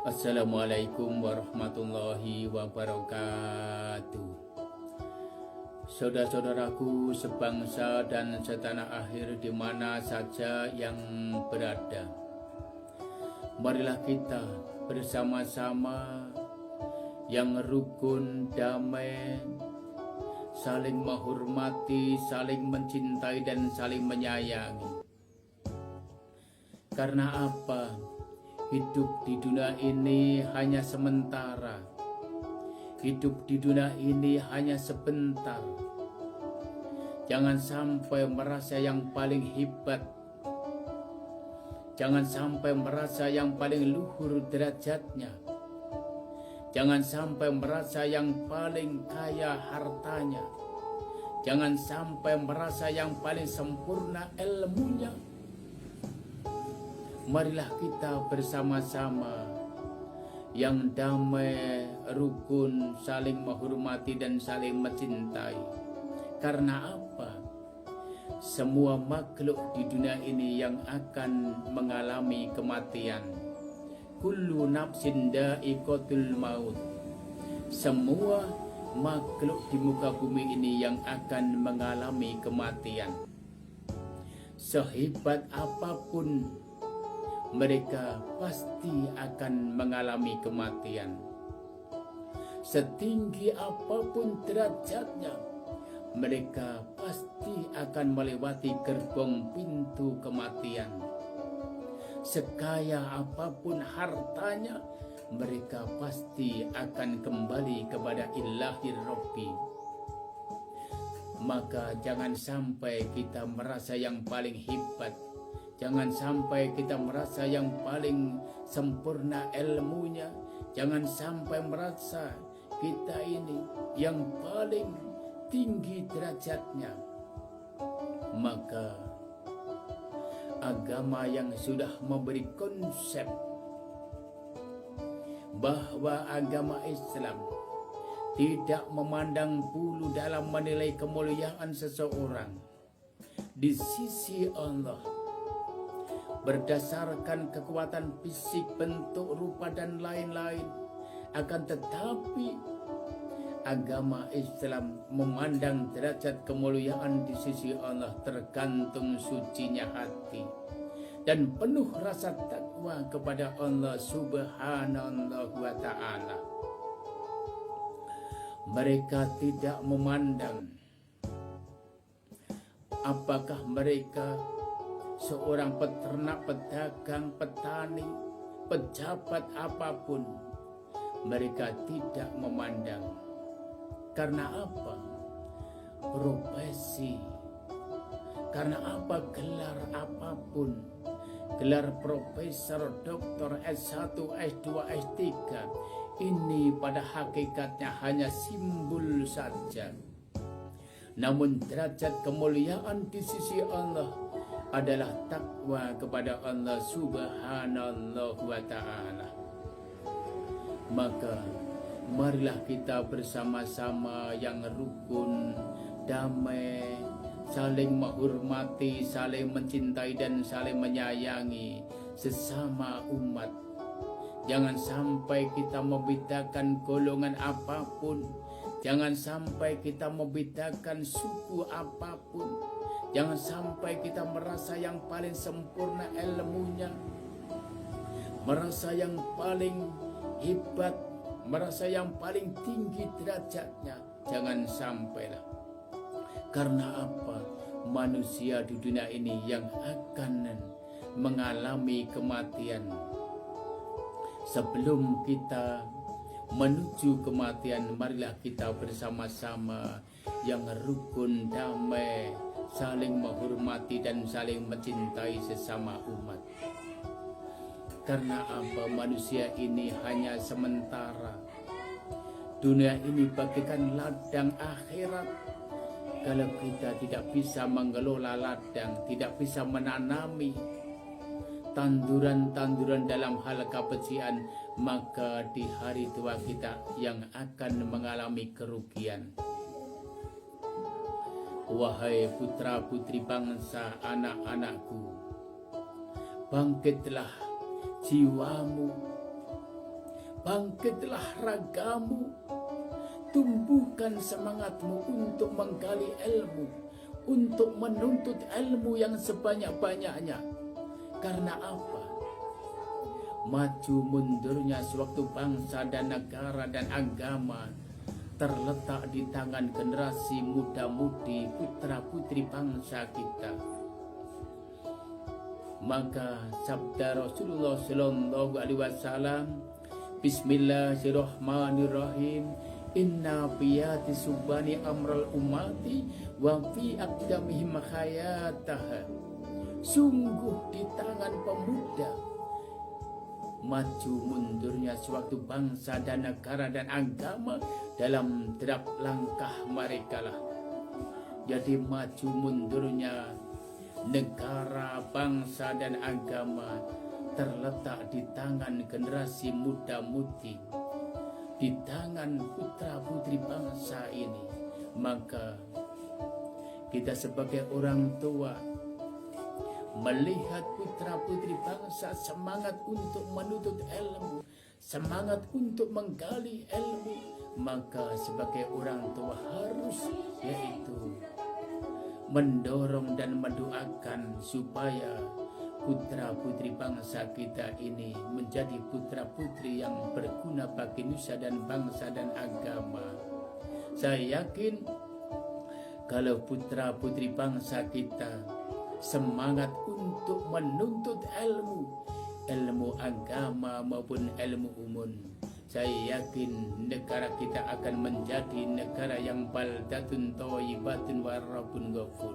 Assalamualaikum warahmatullahi wabarakatuh. Saudara-saudaraku sebangsa dan setanah akhir di mana saja yang berada, marilah kita bersama-sama yang rukun, damai, saling menghormati, saling mencintai dan saling menyayangi. Karena apa? Hidup di dunia ini hanya sementara. Hidup di dunia ini hanya sebentar. Jangan sampai merasa yang paling hebat. Jangan sampai merasa yang paling luhur derajatnya. Jangan sampai merasa yang paling kaya hartanya. Jangan sampai merasa yang paling sempurna ilmunya. Marilah kita bersama-sama yang damai, rukun, saling menghormati dan saling mencintai. Karena apa? Semua makhluk di dunia ini yang akan mengalami kematian. Kullu nafsin dha'iqatul maut. Semua makhluk di muka bumi ini yang akan mengalami kematian. Sehebat apapun mereka pasti akan mengalami kematian. Setinggi apapun derajatnya, mereka pasti akan melewati gerbong pintu kematian. Sekaya apapun hartanya, mereka pasti akan kembali kepada Ilahi Rabbi. Maka jangan sampai kita merasa yang paling hebat. Jangan sampai kita merasa yang paling sempurna ilmunya. Jangan sampai merasa kita ini yang paling tinggi derajatnya. Maka agama yang sudah memberi konsep bahwa agama Islam tidak memandang bulu dalam menilai kemuliaan seseorang di sisi Allah berdasarkan kekuatan fisik, bentuk, rupa, dan lain-lain. Akan tetapi agama Islam memandang derajat kemuliaan di sisi Allah tergantung sucinya hati dan penuh rasa takwa kepada Allah Subhanahu wa ta'ala. Mereka tidak memandang apakah mereka seorang peternak, pedagang, petani, pejabat apapun. Mereka tidak memandang. Karena apa? Profesi. Karena apa? Gelar apapun. Gelar profesor, doktor, S1, S2, S3. Ini pada hakikatnya hanya simbol saja. Namun derajat kemuliaan di sisi Allah adalah takwa kepada Allah Subhanahu wa ta'ala. Maka marilah kita bersama-sama yang rukun, damai, saling menghormati, saling mencintai dan saling menyayangi sesama umat. Jangan sampai kita membedakan golongan apapun. Jangan sampai kita membedakan suku apapun. Jangan sampai kita merasa yang paling sempurna ilmunya, merasa yang paling hebat, merasa yang paling tinggi derajatnya. Jangan sampailah. Karena apa? Manusia di dunia ini yang akan mengalami kematian. Sebelum kita menuju kematian, marilah kita bersama-sama yang rukun, damai, saling menghormati dan saling mencintai sesama umat. Karena apa? Manusia ini hanya sementara. Dunia ini bagaikan ladang akhirat. Kalau kita tidak bisa mengelola ladang, tidak bisa menanami tanduran-tanduran dalam hal kebencian, maka di hari tua kita yang akan mengalami kerugian. Wahai putra-putri bangsa, anak-anakku, bangkitlah jiwamu, Bangkitlah ragamu, tumbuhkan semangatmu untuk menggali ilmu, untuk menuntut ilmu yang sebanyak-banyaknya. Karena apa? Maju mundurnya suatu bangsa dan negara dan agama terletak di tangan generasi muda-mudi, putra-putri bangsa kita. Maka sabda Rasulullah sallallahu alaihi wasallam, Bismillahirrahmanirrahim, inna biyati subani amral umati wa fi aqdamihim hayataha. Sungguh di tangan pemuda maju mundurnya suatu bangsa dan negara dan agama dalam derap langkah mereka lah. Jadi maju mundurnya negara, bangsa dan agama terletak di tangan generasi muda-mudi, di tangan putra-putri bangsa ini. Maka kita sebagai orang tua melihat putra-putri bangsa semangat untuk menuntut ilmu, semangat untuk menggali ilmu, maka sebagai orang tua harus yaitu mendorong dan mendoakan supaya putra-putri bangsa kita ini menjadi putra-putri yang berguna bagi nusa dan bangsa dan agama. Saya yakin kalau putra-putri bangsa kita semangat untuk menuntut ilmu agama maupun ilmu umum, saya yakin negara kita akan menjadi negara yang baldatun thayyibatun wa rabbun ghafur.